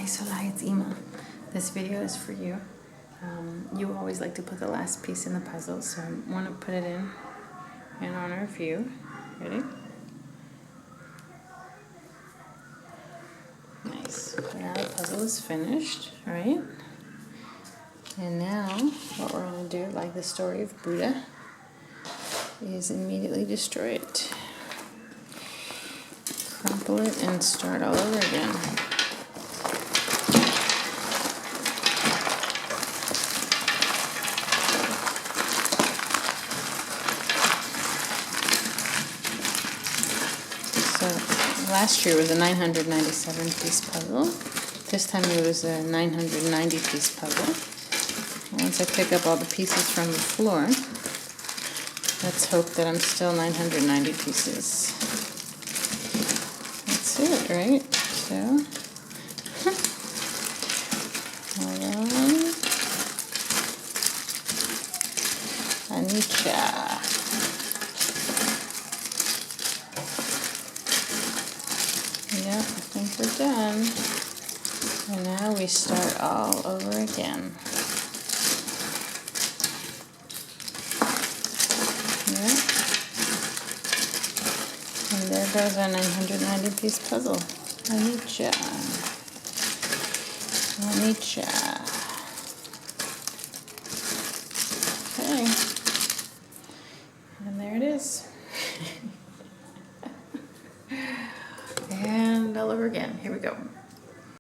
Okay, so hi, it's Ima. This video is for you. You always like to put the last piece in the puzzle, so I want to put it in honor of you. Ready? Nice. Now the puzzle is finished, right? And now what we're going to do, like the story of Buddha, is immediately destroy it. Crumple it and start all over again. So last year was a 997 piece puzzle. This time it was a 990 piece puzzle. Once I pick up all the pieces from the floor, let's hope that I'm still 990 pieces. That's it, right? So, hold on. Anicca. Yep, I think we're done. And now we start all over again. Yep. And there goes our 990 piece puzzle. Anicca. Anicca. Okay. And there it is. And all over again. Here we go.